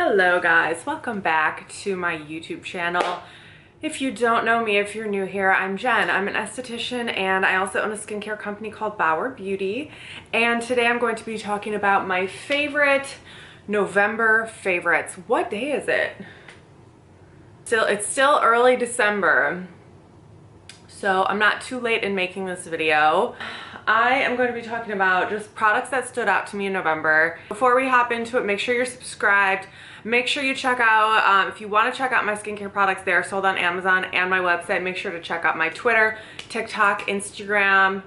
Hello guys, welcome back to my YouTube channel. If you don't know me, if you're new here, I'm Jen. I'm an esthetician and I also own a skincare company called Bauer Beauty. And today I'm going to be talking about my favorite November favorites. What day is it? It's still early December, so I'm not too late in making this video. I am going to be talking about just products that stood out to me in November. Before we hop into it, make sure you're subscribed. Make sure you check out, if you want to check out my skincare products, they're sold on Amazon and my website. Make sure to check out my Twitter, TikTok, Instagram,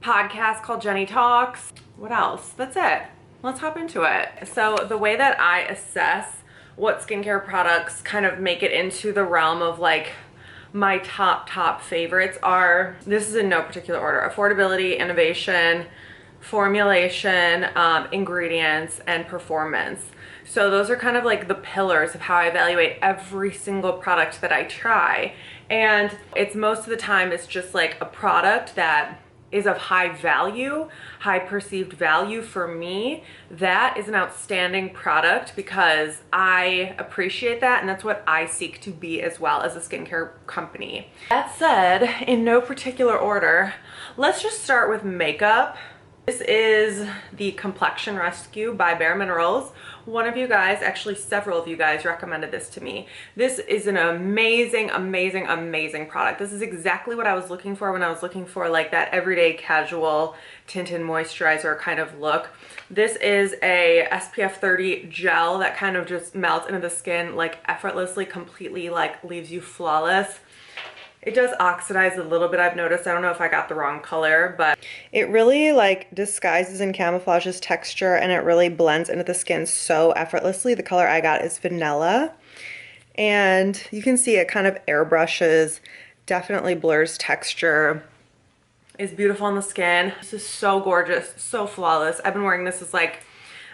podcast called Jenny Talks. What else? That's it. Let's hop into it. So the way that I assess what skincare products kind of make it into the realm of like my top favorites are, this is in no particular order: affordability, innovation, formulation, ingredients, and performance. So those are kind of like the pillars of how I evaluate every single product that I try. And it's most of the time it's just like a product that is of high value, high perceived value for me. That is an outstanding product because I appreciate that, and that's what I seek to be as well as a skincare company. That said, in no particular order, let's just start with makeup. This is the Complexion Rescue by Bare Minerals. One of you guys, actually several of you guys, recommended this to me. This is an amazing product. This is exactly what I was looking for when I was looking for like that everyday casual tinted moisturizer kind of look. This is a SPF 30 gel that kind of just melts into the skin like effortlessly, completely, like leaves you flawless. It does oxidize a little bit, I've noticed. I don't know if I got the wrong color, but it really like disguises and camouflages texture, and it really blends into the skin so effortlessly. The color I got is vanilla, and you can see it kind of airbrushes, definitely blurs texture, is beautiful on the skin. This is so gorgeous, so flawless. I've been wearing this as like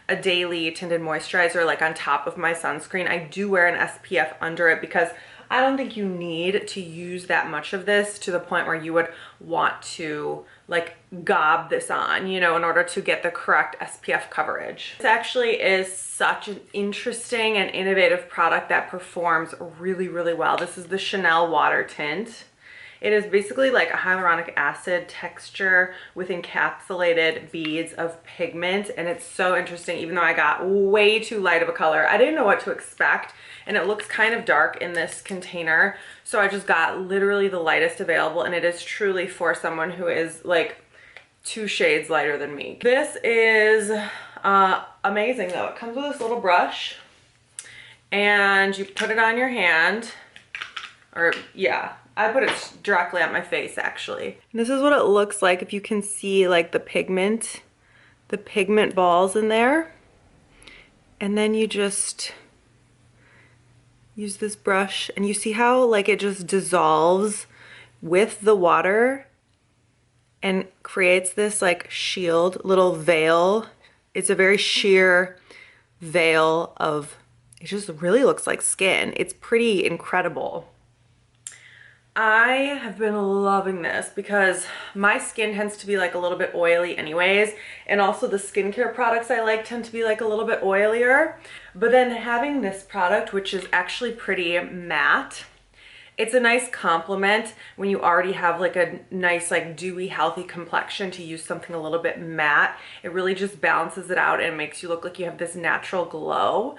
a daily tinted moisturizer, like on top of my sunscreen. I do wear an SPF under it because I don't think you need to use that much of this to the point where you would want to like gob this on, you know, in order to get the correct SPF coverage. This actually is such an interesting and innovative product that performs really well. This is the Chanel Water Tint. It is basically like a hyaluronic acid texture with encapsulated beads of pigment, and it's so interesting. Even though I got way too light of a color, I didn't know what to expect, and it looks kind of dark in this container, so I just got literally the lightest available, and it is truly for someone who is like 2 shades lighter than me. This is amazing though. It comes with this little brush, and you put it on your hand, or yeah, I put it directly on my face actually. And this is what it looks like if you can see like the pigment balls in there. And then you just use this brush, and you see how like it just dissolves with the water and creates this like shield, little veil. It's a very sheer veil of, it just really looks like skin. It's pretty incredible. I have been loving this because my skin tends to be like a little bit oily anyways, and also the skincare products I like tend to be like a little bit oilier. But then having this product, which is actually pretty matte, it's a nice complement when you already have like a nice like dewy healthy complexion to use something a little bit matte. It really just balances it out and makes you look like you have this natural glow.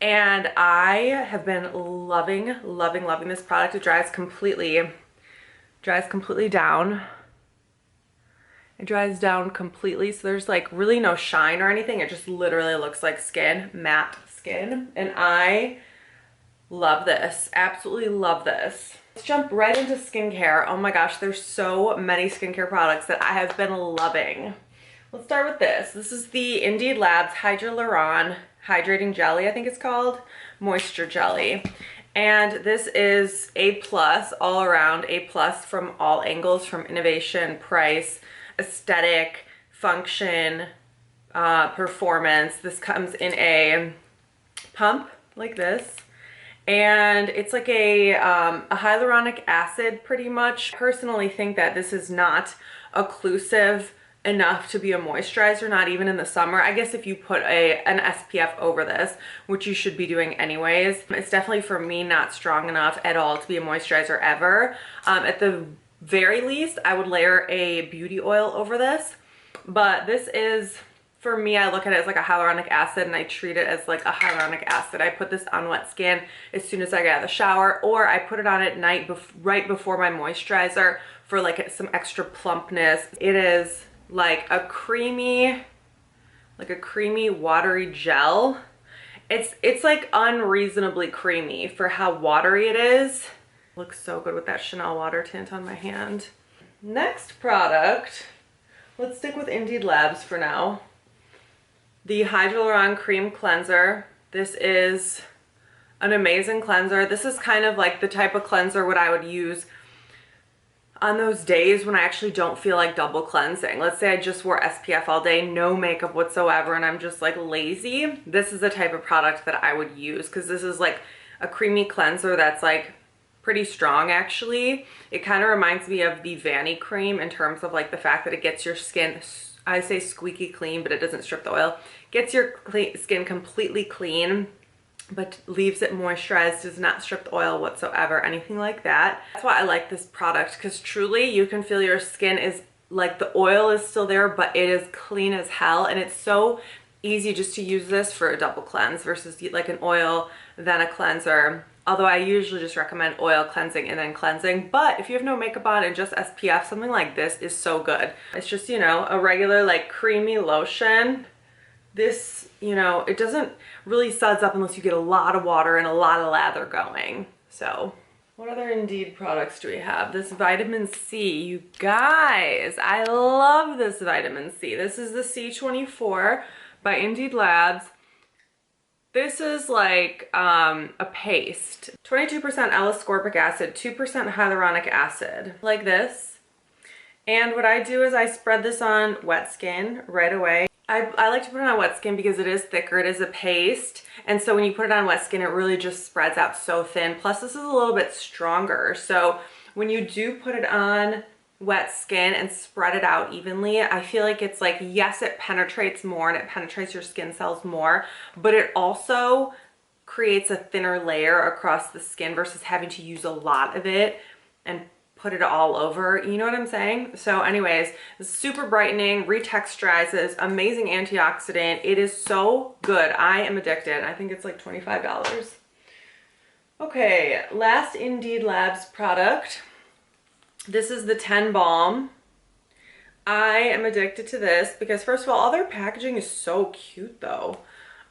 And I have been loving this product. It dries completely down. It dries down completely, so there's like really no shine or anything. It just literally looks like skin, matte skin. And I love this, absolutely love this. Let's jump right into skincare. Oh my gosh, there's so many skincare products that I have been loving. Let's start with this. This is the Indeed Labs Hydraluron Hydrating Jelly, I think it's called, Moisture Jelly. And this is A+, all around A+ from all angles, from innovation, price, aesthetic, function, performance. This comes in a pump like this, and it's like a hyaluronic acid pretty much. I personally think that this is not occlusive enough to be a moisturizer, not even in the summer. I guess if you put an SPF over this, which you should be doing anyways, it's definitely for me not strong enough at all to be a moisturizer ever. At the very least, I would layer a beauty oil over this, but this is, for me, I look at it as like a hyaluronic acid, and I treat it as like a hyaluronic acid. I put this on wet skin as soon as I get out of the shower, or I put it on at night right before my moisturizer for like some extra plumpness. It is like a creamy watery gel. It's like unreasonably creamy for how watery it is. Looks so good with that Chanel water tint on my hand. Next product, let's stick with Indeed Labs for now. The Hydraluron Cream Cleanser. This is an amazing cleanser. This is kind of like the type of cleanser what I would use on those days when I actually don't feel like double cleansing. Let's say I just wore SPF all day, no makeup whatsoever, and I'm just like lazy. This is the type of product that I would use, because this is like a creamy cleanser that's like pretty strong actually. It kind of reminds me of the Avene cream in terms of like the fact that it gets your skin, I say squeaky clean, but it doesn't strip the oil. Gets your skin completely clean, but leaves it moisturized, does not strip the oil whatsoever, anything like that. That's why I like this product, because truly you can feel your skin is like the oil is still there, but it is clean as hell. And it's so easy just to use this for a double cleanse versus like an oil, then a cleanser. Although I usually just recommend oil cleansing and then cleansing. But if you have no makeup on and just SPF, something like this is so good. It's just, you know, a regular like creamy lotion. This, you know, it doesn't really suds up unless you get a lot of water and a lot of lather going. So what other Indeed products do we have? This vitamin C, you guys, I love this vitamin C. This is the C24 by Indeed Labs. This is like a paste. 22% L-ascorbic acid, 2% hyaluronic acid, like this. And what I do is I spread this on wet skin right away. I like to put it on wet skin because it is thicker, it is a paste. And so when you put it on wet skin, it really just spreads out so thin. Plus this is a little bit stronger. So when you do put it on wet skin and spread it out evenly, I feel like it's like, yes, it penetrates more and it penetrates your skin cells more, but it also creates a thinner layer across the skin versus having to use a lot of it and put it all over, you know what I'm saying? So anyways, it's super brightening, retexturizes, amazing antioxidant. It is so good. I am addicted. I think it's like $25. Okay, last Indeed Labs product. This is the 10 Balm. I am addicted to this because first of all their packaging is so cute though.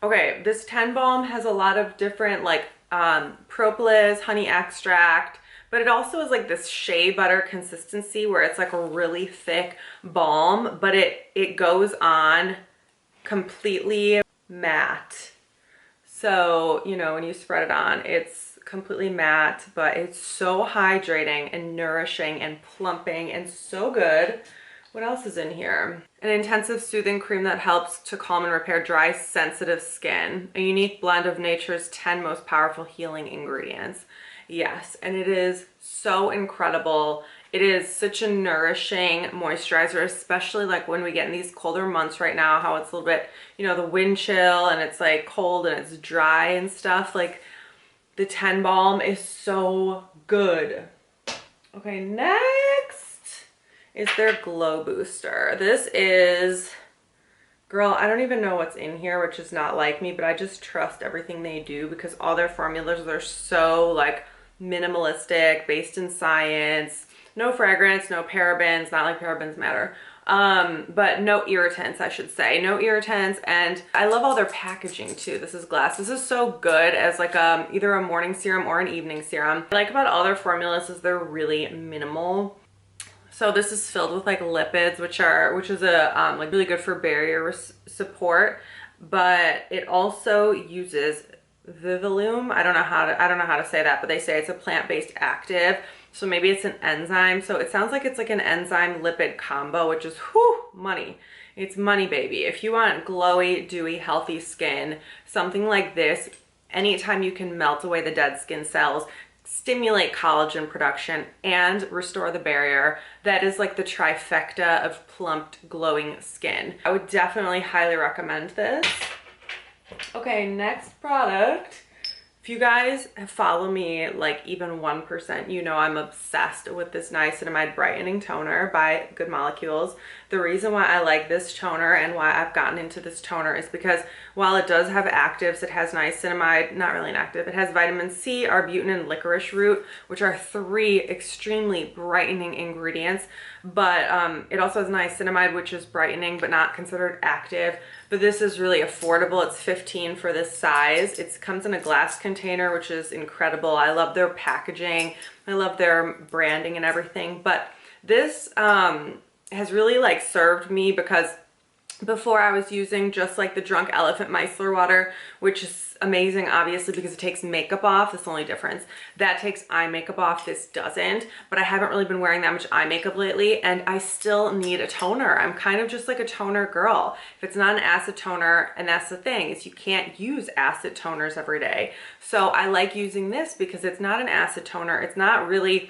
Okay, this 10 Balm has a lot of different like propolis, honey extract, but it also is like this shea butter consistency where it's like a really thick balm, but it goes on completely matte. So, you know, when you spread it on, it's completely matte, but it's so hydrating and nourishing and plumping and so good. What else is in here? An intensive soothing cream that helps to calm and repair dry, sensitive skin. A unique blend of nature's 10 most powerful healing ingredients. Yes, and it is so incredible. It is such a nourishing moisturizer, especially like when we get in these colder months right now, how it's a little bit, you know, the wind chill and it's like cold and it's dry and stuff. Like the 10 Balm is so good. Okay, next is their Glow Booster. This is, girl, I don't even know what's in here, which is not like me, but I just trust everything they do because all their formulas are so like minimalistic, based in science, no fragrance, no parabens, not like parabens matter, but no irritants, I should say, no irritants. And I love all their packaging too. This is glass. This is so good as like either a morning serum or an evening serum. What I like about all their formulas is they're really minimal. So this is filled with like lipids, which is a like really good for barrier support, but it also uses Vivaloom. I don't know how to say that, but they say it's a plant-based active. So maybe it's an enzyme. So it sounds like it's like an enzyme lipid combo, which is whew, money. It's money, baby. If you want glowy, dewy, healthy skin, something like this, anytime you can melt away the dead skin cells, stimulate collagen production, and restore the barrier. That is like the trifecta of plumped, glowing skin. I would definitely highly recommend this. Okay, next product. If you guys follow me like even 1%, you know I'm obsessed with this niacinamide brightening toner by Good Molecules. The reason why I like this toner and why I've gotten into this toner is because while it does have actives, it has niacinamide, not really an active, it has vitamin C, arbutin, and licorice root, which are 3 extremely brightening ingredients. But it also has niacinamide, which is brightening but not considered active. But this is really affordable. It's $15 for this size. It comes in a glass container, which is incredible. I love their packaging. I love their branding and everything. But this has really like served me, because before I was using just like the Drunk Elephant micellar water, which is amazing obviously because it takes makeup off. That's the only difference. That takes eye makeup off, this doesn't. But I haven't really been wearing that much eye makeup lately, and I still need a toner. I'm kind of just like a toner girl. If it's not an acid toner, and that's the thing, is you can't use acid toners every day. So I like using this because it's not an acid toner. It's not really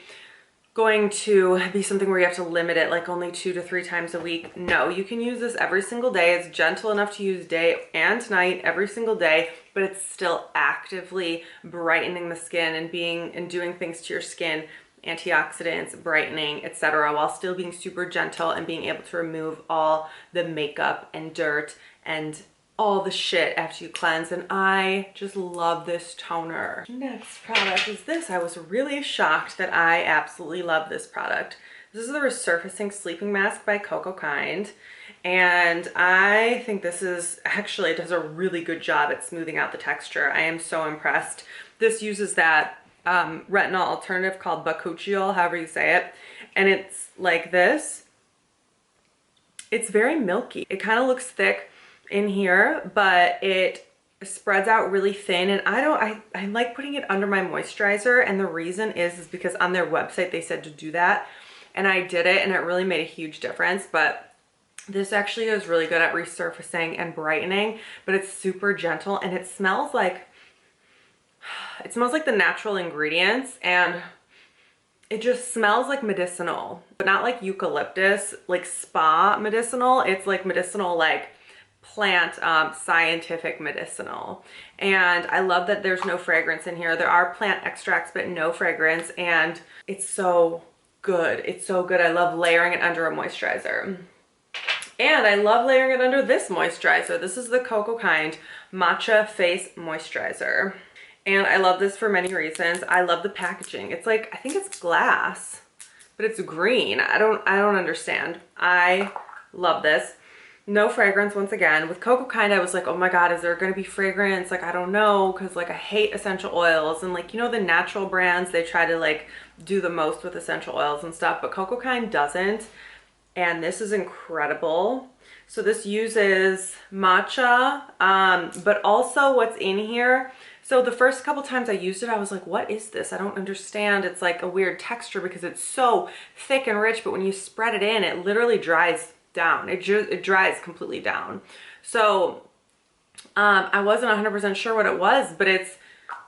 going to be something where you have to limit it like only 2 to 3 times a week. No, you can use this every single day. It's gentle enough to use day and night every single day, but it's still actively brightening the skin and doing things to your skin, antioxidants, brightening, etc., while still being super gentle and being able to remove all the makeup and dirt and all the shit after you cleanse. And I just love this toner. Next product is this. I was really shocked that I absolutely love this product. This is the Resurfacing Sleeping Mask by Cocokind, and I think this is actually, it does a really good job at smoothing out the texture. I am so impressed. This uses that retinol alternative called bakuchiol, however you say it, and it's like this. It's very milky. It kind of looks thick in here, but it spreads out really thin, and I like putting it under my moisturizer, and the reason is because on their website they said to do that, and I did it, and it really made a huge difference. But this actually is really good at resurfacing and brightening, but it's super gentle, and it smells like the natural ingredients, and it just smells like medicinal, but not like eucalyptus, like spa medicinal. It's like medicinal, like plant, scientific medicinal. And I love that there's no fragrance in here. There are plant extracts, but no fragrance, and it's so good. It's so good. I love layering it under a moisturizer. And I love layering it under this moisturizer. This is the Cocokind Matcha Face Moisturizer. And I love this for many reasons. I love the packaging. It's like, I think it's glass, but it's green. I don't understand. I love this. No fragrance once again. With Cocokind, I was like, oh my God, is there gonna be fragrance? Like, I don't know, because like I hate essential oils, and like, you know, the natural brands, they try to like do the most with essential oils and stuff, but Cocokind doesn't. And this is incredible. So this uses matcha, but also what's in here. So the first couple times I used it, I was like, what is this? I don't understand. It's like a weird texture because it's so thick and rich, but when you spread it in, it literally dries down. It dries completely down. So I wasn't 100% sure what it was, but it's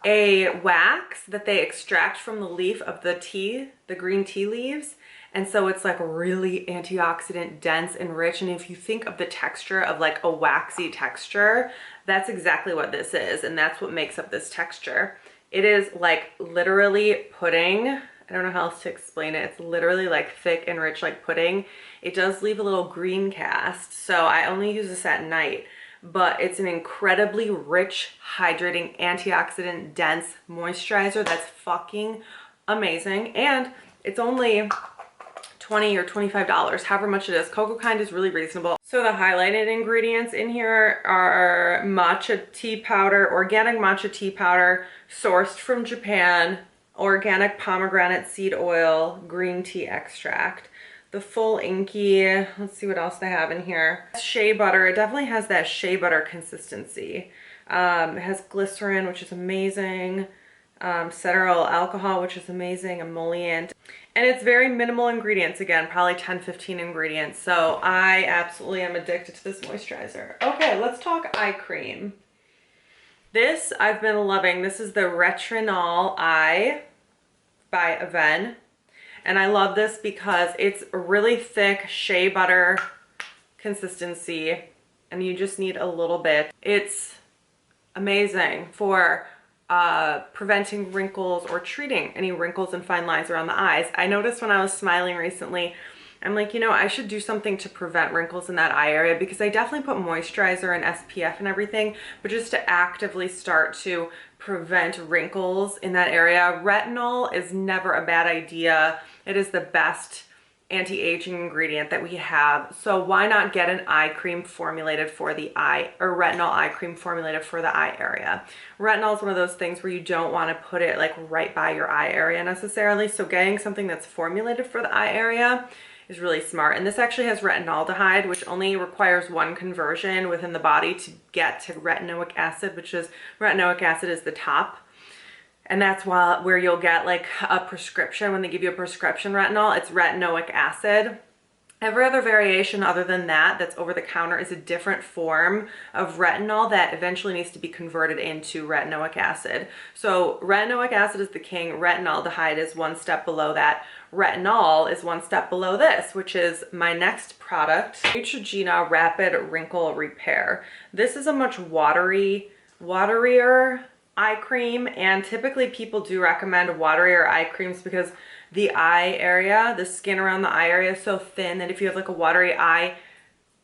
a wax that they extract from the leaf of the tea, the green tea leaves. And so it's like really antioxidant dense and rich. And if you think of the texture of like a waxy texture, that's exactly what this is. And that's what makes up this texture. It is like literally pudding. I don't know how else to explain it. It's literally like thick and rich like pudding. It does leave a little green cast, so I only use this at night, but it's an incredibly rich, hydrating, antioxidant dense moisturizer that's fucking amazing. And it's only $20 or $25, however much it is. Cocokind is really reasonable. So the highlighted ingredients in here are matcha tea powder, organic matcha tea powder, sourced from Japan, organic pomegranate seed oil, green tea extract. The full inky, let's see what else they have in here. Shea butter, it definitely has that shea butter consistency. It has glycerin, which is amazing. Cetearyl alcohol, which is amazing, emollient. And it's very minimal ingredients, again, probably 10-15 ingredients. So I absolutely am addicted to this moisturizer. Okay, let's talk eye cream. This I've been loving. This is the Retrinal Eye by Avene. And I love this because it's a really thick shea butter consistency and you just need a little bit. It's amazing for preventing wrinkles or treating any wrinkles and fine lines around the eyes. I noticed when I was smiling recently, I'm like, you know, I should do something to prevent wrinkles in that eye area, because I definitely put moisturizer and SPF and everything, but just to actively start to prevent wrinkles in that area. Retinol is never a bad idea. It is the best anti-aging ingredient that we have. So why not get an eye cream formulated for the eye, or retinol eye cream formulated for the eye area? Retinol is one of those things where you don't want to put it like right by your eye area necessarily. So getting something that's formulated for the eye area is really smart. And this actually has retinaldehyde, which only requires one conversion within the body to get to retinoic acid, which is, retinoic acid is the top. And that's where you'll get like a prescription. When they give you a prescription retinol, it's retinoic acid. Every other variation other than that that's over the counter is a different form of retinol that eventually needs to be converted into retinoic acid. So retinoic acid is the king, retinaldehyde is one step below that. Retinol is one step below this, which is my next product, Neutrogena Rapid Wrinkle Repair. This is a much waterier eye cream, and typically people do recommend waterier eye creams because the eye area, the skin around the eye area is so thin that if you have like a watery eye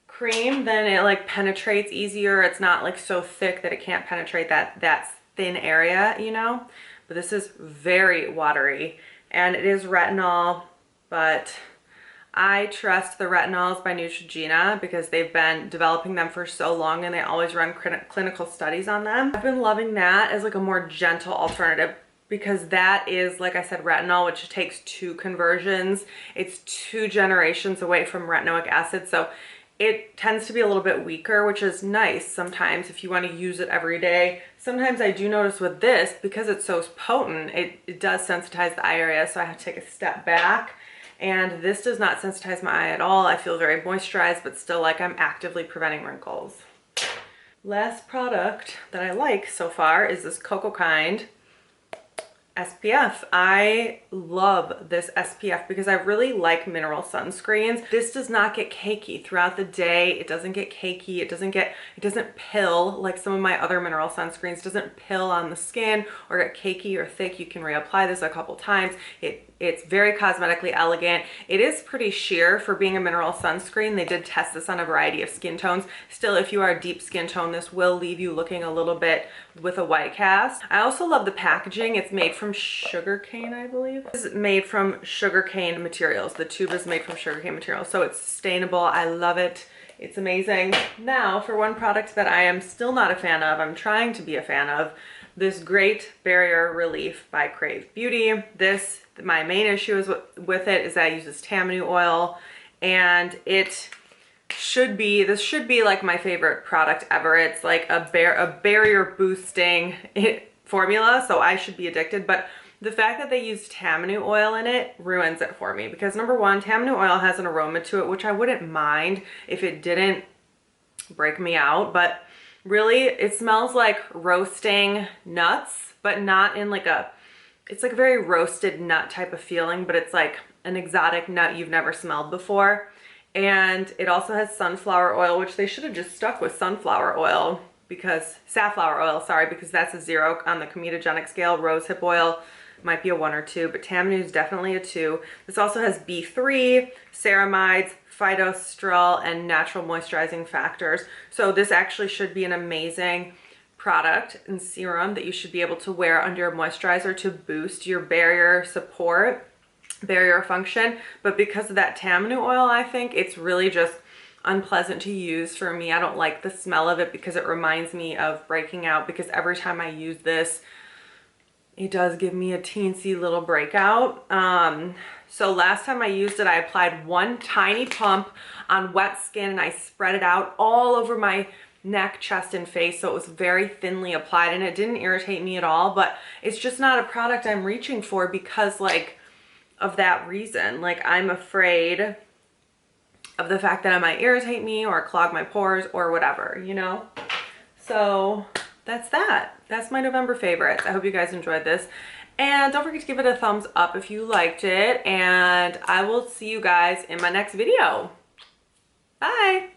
cream, then it like penetrates easier. It's not like so thick that it can't penetrate that thin area, you know? But this is very watery and it is retinol, but I trust the retinols by Neutrogena because they've been developing them for so long and they always run clinical studies on them. I've been loving that as like a more gentle alternative, because that is, like I said, retinol, which takes 2 conversions. It's 2 generations away from retinoic acid. So it tends to be a little bit weaker, which is nice sometimes if you want to use it every day. Sometimes I do notice with this, because it's so potent, it does sensitize the eye area. So I have to take a step back. And this does not sensitize my eye at all. I feel very moisturized, but still like I'm actively preventing wrinkles. Last product that I like so far is this Cocokind SPF. I love this SPF because I really like mineral sunscreens. This does not get cakey throughout the day. It doesn't get cakey. It doesn't pill like some of my other mineral sunscreens. It doesn't pill on the skin or get cakey or thick. You can reapply this a couple times. It's very cosmetically elegant. It is pretty sheer for being a mineral sunscreen. They did test this on a variety of skin tones. Still, if you are a deep skin tone, this will leave you looking a little bit with a white cast. I also love the packaging. It's made from sugarcane, I believe. It's made from sugarcane materials. The tube is made from sugarcane materials, so it's sustainable. I love it. It's amazing. Now, for one product that I am still not a fan of, I'm trying to be a fan of, this Great Barrier Relief by Krave Beauty. My main issue with it is that it uses Tamanu oil, and this should be like my favorite product ever. It's like a barrier boosting formula, so I should be addicted. But the fact that they use Tamanu oil in it ruins it for me, because number one, Tamanu oil has an aroma to it, which I wouldn't mind if it didn't break me out, but really it smells like roasting nuts, but not in like it's like a very roasted nut type of feeling, but it's like an exotic nut you've never smelled before. And it also has sunflower oil, which they should have just stuck with sunflower oil, because safflower oil, sorry, because that's a 0 on the comedogenic scale. Rosehip oil might be a 1 or 2, but Tamanu is definitely a 2. This also has B3, ceramides, phytosterol, and natural moisturizing factors. So this actually should be an amazing product and serum that you should be able to wear under your moisturizer to boost your barrier support, barrier function. But because of that Tamanu oil, I think it's really just unpleasant to use for me. I don't like the smell of it because it reminds me of breaking out, because every time I use this, it does give me a teensy little breakout. So last time I used it, I applied one tiny pump on wet skin and I spread it out all over my neck, chest, and face, so it was very thinly applied and it didn't irritate me at all. But it's just not a product I'm reaching for because like of that reason. Like I'm afraid of the fact that it might irritate me or clog my pores or whatever, you know? So that's that. That's my November favorites. I hope you guys enjoyed this. And don't forget to give it a thumbs up if you liked it. And I will see you guys in my next video. Bye.